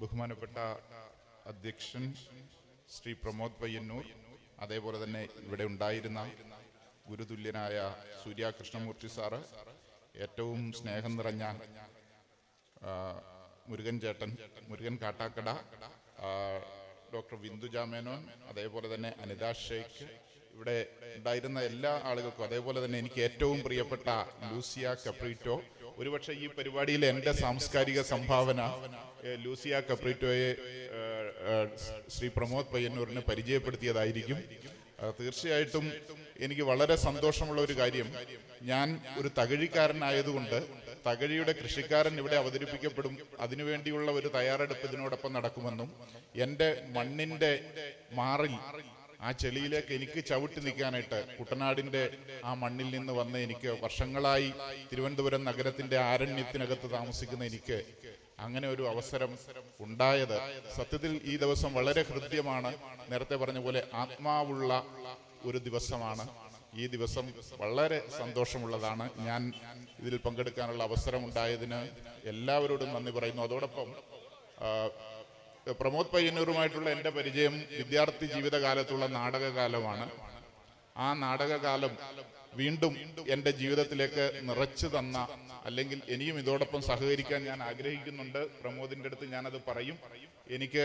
ബഹുമാനപ്പെട്ട അധ്യക്ഷൻ ശ്രീ പ്രമോദ് പയ്യന്നൂർ, അതേപോലെ തന്നെ ഇവിടെ ഉണ്ടായിരുന്ന ഗുരുതുല്യനായ സൂര്യ കൃഷ്ണമൂർത്തി സാറ്, ഏറ്റവും സ്നേഹം നിറഞ്ഞ മുരുകൻ ചേട്ടൻ, മുരുകൻ കാട്ടാക്കട, ഡോക്ടർ വിന്ദുജ മേനോൻ, അതേപോലെ തന്നെ അനിത ഷേഖ്, ഇവിടെ ഉണ്ടായിരുന്ന എല്ലാ ആളുകൾക്കും, അതേപോലെ തന്നെ എനിക്ക് ഏറ്റവും പ്രിയപ്പെട്ട ലൂസിയ കപ്രീറ്റോ. ഒരുപക്ഷെ ഈ പരിപാടിയിൽ എൻ്റെ സാംസ്കാരിക സംഭാവന ലൂസിയ കപ്രീറ്റോയെ ശ്രീ പ്രമോദ് പയ്യന്നൂരിന് പരിചയപ്പെടുത്തിയതായിരിക്കും. തീർച്ചയായിട്ടും എനിക്ക് വളരെ സന്തോഷമുള്ള ഒരു കാര്യം, ഞാൻ ഒരു തകഴിക്കാരനായതുകൊണ്ട് തകഴിയുടെ കൃഷിക്കാരൻ ഇവിടെ അവതരിപ്പിക്കപ്പെടും, അതിനുവേണ്ടിയുള്ള ഒരു തയ്യാറെടുപ്പ് ഇതിനോടൊപ്പം നടക്കുമെന്നും എൻ്റെ മണ്ണിൻ്റെ മാറിൽ ആ ചെളിയിലേക്ക് എനിക്ക് ചവിട്ടി നിൽക്കാനായിട്ട് കുട്ടനാടിൻ്റെ ആ മണ്ണിൽ നിന്ന് വന്ന് എനിക്ക് വർഷങ്ങളായി തിരുവനന്തപുരം നഗരത്തിൻ്റെ ആരണ്യത്തിനകത്ത് താമസിക്കുന്ന എനിക്ക് അങ്ങനെ ഒരു അവസരം ഉണ്ടായത് സത്യത്തിൽ ഈ ദിവസം വളരെ ഹൃദ്യമാണ്. നേരത്തെ പറഞ്ഞ പോലെ ആത്മാവുള്ള ഒരു ദിവസമാണ്. ഈ ദിവസം വളരെ സന്തോഷമുള്ളതാണ്. ഞാൻ ഇതിൽ പങ്കെടുക്കാനുള്ള അവസരം ഉണ്ടായതിന് എല്ലാവരോടും നന്ദി പറയുന്നു. അതോടൊപ്പം പ്രമോദ് പയ്യന്നൂരുമായിട്ടുള്ള എൻ്റെ പരിചയം വിദ്യാർത്ഥി ജീവിതകാലത്തുള്ള നാടകകാലമാണ്. ആ നാടകകാലം വീണ്ടും എൻ്റെ ജീവിതത്തിലേക്ക് നിറച്ചു തന്ന, അല്ലെങ്കിൽ ഇനിയും ഇതോടൊപ്പം സഹകരിക്കാൻ ഞാൻ ആഗ്രഹിക്കുന്നുണ്ട്. പ്രമോദിൻ്റെ അടുത്ത് ഞാനത് പറയും. എനിക്ക്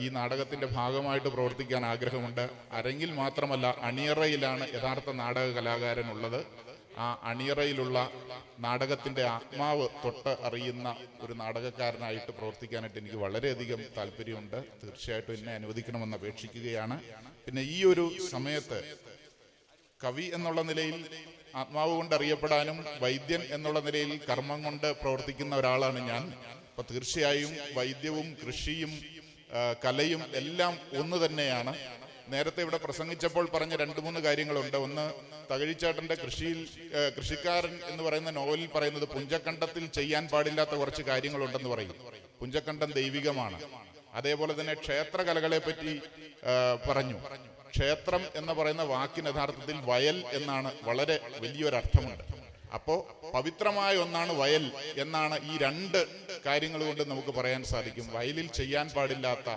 ഈ നാടകത്തിൻ്റെ ഭാഗമായിട്ട് പ്രവർത്തിക്കാൻ ആഗ്രഹമുണ്ട്. അരങ്ങിൽ മാത്രമല്ല, അണിയറയിലാണ് യഥാർത്ഥ നാടക കലാകാരനുള്ളത്. ആ അണിയറയിലുള്ള നാടകത്തിൻ്റെ ആത്മാവ് തൊട്ട് അറിയുന്ന ഒരു നാടകക്കാരനായിട്ട് പ്രവർത്തിക്കാനായിട്ട് എനിക്ക് വളരെയധികം താല്പര്യമുണ്ട്. തീർച്ചയായിട്ടും എന്നെ അനുവദിക്കണമെന്ന് അപേക്ഷിക്കുകയാണ്. പിന്നെ ഈ ഒരു സമയത്ത് കവി എന്നുള്ള നിലയിൽ ആത്മാവ് കൊണ്ട് അറിയപ്പെടാനും വൈദ്യൻ എന്നുള്ള നിലയിൽ കർമ്മം കൊണ്ട് പ്രവർത്തിക്കുന്ന ഒരാളാണ് ഞാൻ. അപ്പൊ തീർച്ചയായും വൈദ്യവും കൃഷിയും കലയും എല്ലാം ഒന്ന് തന്നെയാണ്. നേരത്തെ ഇവിടെ പ്രസംഗിച്ചപ്പോൾ പറഞ്ഞ 2-3 കാര്യങ്ങളുണ്ട്. ഒന്ന്, തകഴിച്ചേട്ടന്റെ കൃഷിക്കാരൻ എന്ന് പറയുന്ന നോവലിൽ പറയുന്നത് പുഞ്ചക്കണ്ടത്തിൽ ചെയ്യാൻ പാടില്ലാത്ത കുറച്ച് കാര്യങ്ങളുണ്ടെന്ന് പറയും. പുഞ്ചക്കണ്ടം ദൈവികമാണ്. അതേപോലെ തന്നെ ക്ഷേത്രകലകളെ പറ്റി പറഞ്ഞു. ക്ഷേത്രം എന്ന് പറയുന്ന വാക്കിന് യഥാർത്ഥത്തിൽ വയൽ എന്നാണ് വളരെ വലിയൊരർത്ഥമുണ്ട്. അപ്പോ പവിത്രമായ ഒന്നാണ് വയൽ എന്നാണ് ഈ 2 കാര്യങ്ങൾ കൊണ്ട് നമുക്ക് പറയാൻ സാധിക്കും. വയലിൽ ചെയ്യാൻ പാടില്ലാത്ത,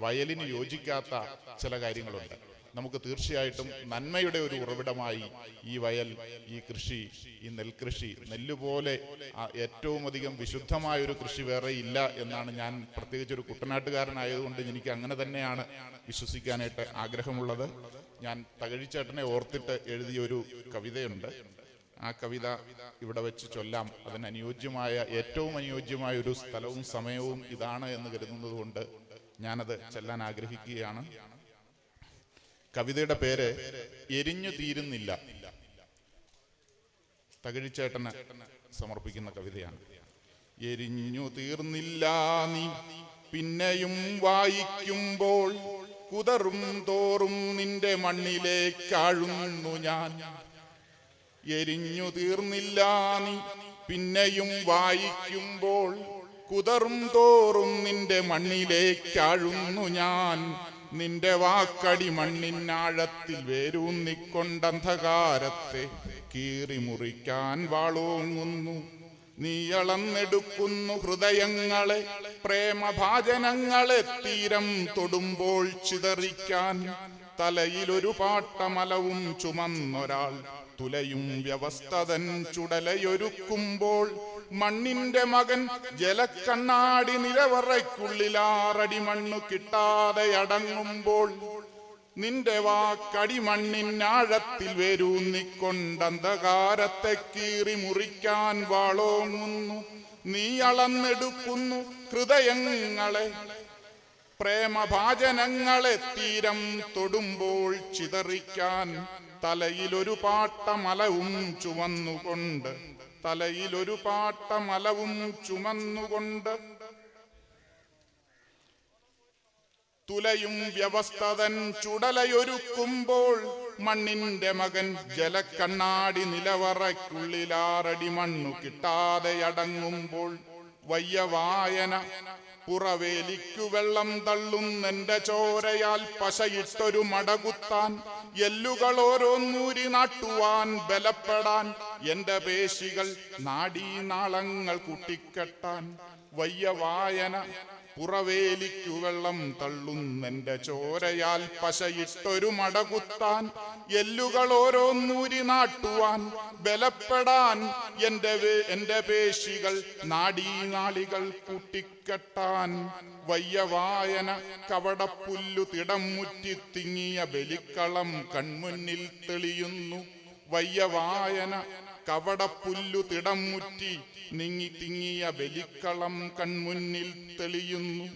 വയലിന് യോജിക്കാത്ത ചില കാര്യങ്ങളുണ്ട്. നമുക്ക് തീർച്ചയായിട്ടും നന്മയുടെ ഒരു ഉറവിടമായി ഈ വയൽ, ഈ കൃഷി, ഈ നെൽകൃഷി, നെല്ലുപോലെ ഏറ്റവും അധികം വിശുദ്ധമായ ഒരു കൃഷി വേറെ ഇല്ല എന്നാണ് ഞാൻ, പ്രത്യേകിച്ച് ഒരു കുട്ടനാട്ടുകാരനായതുകൊണ്ട് എനിക്ക് അങ്ങനെ തന്നെയാണ് വിശ്വസിക്കാനായിട്ട് ആഗ്രഹമുള്ളത്. ഞാൻ തകഴിച്ചേട്ടനെ ഓർത്തിട്ട് എഴുതിയ ഒരു കവിതയുണ്ട്. ആ കവിത ഇവിടെ വെച്ച് ചൊല്ലാം. അതിനനുയോജ്യമായ, ഏറ്റവും അനുയോജ്യമായ ഒരു സ്ഥലവും സമയവും ഇതാണ് എന്ന് കരുതുന്നത് കൊണ്ട് ഞാനത് ചൊല്ലാൻ ആഗ്രഹിക്കുകയാണ്. കവിതയുടെ പേര് എരിഞ്ഞു തീരുന്നില്ല. തകഴിച്ചേട്ടന് സമർപ്പിക്കുന്ന കവിതയാണ്. എരിഞ്ഞു തീർന്നില്ല നീ പിന്നെയും വായിക്കുമ്പോൾ, കുതറും തോറും നിന്റെ മണ്ണിലേക്കാഴുന്നു ഞാൻ. എരിഞ്ഞു തീർന്നില്ല നീ പിന്നെയും വായിക്കുമ്പോൾ, കുതറും തോറും നിന്റെ മണ്ണിലേക്കാഴുന്നു ഞാൻ. നിന്റെ വാക്കടി മണ്ണിനാഴത്തിൽ വേരൂന്നിക്കൊണ്ടന്ധകാരത്തെ കീറി മുറിക്കാൻ വാളോങ്ങുന്നു. നീ അളന്നെടുക്കുന്നു ഹൃദയങ്ങളെ, പ്രേമഭാജനങ്ങളെ തീരം തൊടുമ്പോൾ ചിതറിക്കാൻ. തലയിലൊരു പാട്ടമലവും ചുമന്നൊരാൾ തുലയും വ്യവസ്ഥതൻ ചുടലയൊരുക്കുമ്പോൾ, മണ്ണിന്റെ മകൻ ജലക്കണ്ണാടി നിലവറയ്ക്കുള്ളിലാറടി മണ്ണു കിട്ടാതെ അടങ്ങുമ്പോൾ, നിന്റെ വാക്കടി മണ്ണിനാഴത്തിൽ വേരൂന്നിക്കൊണ്ടന്ധകാരത്തെ കീറി മുറിക്കാൻ വാളോങ്ങുന്നു. നീ അളന്നെടുക്കുന്നു ഹൃദയങ്ങളെ, പ്രേമഭാജനങ്ങളെ തീരം തൊടുമ്പോൾ ചിതറിക്കാൻ. തലയിലൊരു പാട്ടമലവും ചുമന്നുകൊണ്ട്, തലയിലൊരു പാട്ടമലവും ചുമന്നുകൊണ്ട്, തുലയും വ്യവസ്ഥതൻ ചുടലയൊരുക്കുമ്പോൾ, മണ്ണിന്റെ മകൻ ജലക്കണ്ണാടി നിലവറയ്ക്കുള്ളിലാറടി മണ്ണു കിട്ടാതെ അടങ്ങുമ്പോൾ, വയ്യ വായന പുറവേലിക്കു വെള്ളം തള്ളുന്നെന്റെ ചോരയാൽ പശയിട്ടൊരു മടകുത്താൻ, എല്ലുകൾ ഓരോന്നൂരി നാട്ടുവാൻ ബലപ്പെടാൻ, എന്റെ പേശികൾ നാഡീനാളങ്ങൾ കൂട്ടിക്കെട്ടാൻ. വയ്യ വായന പുറവേലിക്കു വെള്ളം തള്ളുന്നെന്റെ ചോരയാൽ പശയിട്ടൊരു മടകുത്താൻ, എല്ലുകൾ ഓരോന്നൂരി നാട്ടുവാൻ, ബലപ്പെടാൻ എന്റെ പേശികൾ നാടീനാളികൾ കൂട്ടിക്കെട്ടാൻ. വയ്യ വായന കവടപ്പുല്ലു തിടം മുറ്റി തിങ്ങിയ ബലിക്കളം കൺമുന്നിൽ തെളിയുന്നു. വയ്യ വായന കവടപ്പുല്ലു തിടം മുറ്റി തിങ്ങിയ ബലിക്കളം കൺമുന്നിൽ തെളിയുന്നു.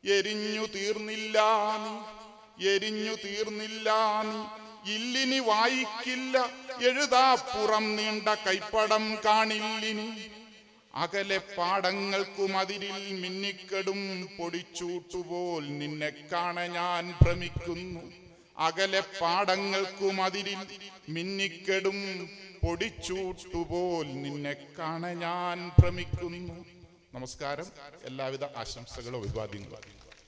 എരിഞ്ഞു തീർന്നില്ല നീ, ഇല്ലിനി വായിക്കില്ല എഴുതാപ്പുറം നീണ്ട കൈപ്പടം കാണില്ലിനി. അകലെ പാടങ്ങൾക്കുമതിരിൽ മിന്നിക്കെടും പൊടിച്ചൂട്ടുപോൽ നിന്നെ കാണ ഞാൻ ഭ്രമിക്കുന്നു. അകലെ പാടങ്ങൾക്കുമതിരിൽ മിന്നിക്കെടും പൊടിച്ചൂട്ടുപോൽ നിന്നെ കാണ ഞാൻ ഭ്രമിക്കുന്നു. നമസ്കാരം. എല്ലാവിധ ആശംസകളും അഭിവാദ്യങ്ങളും.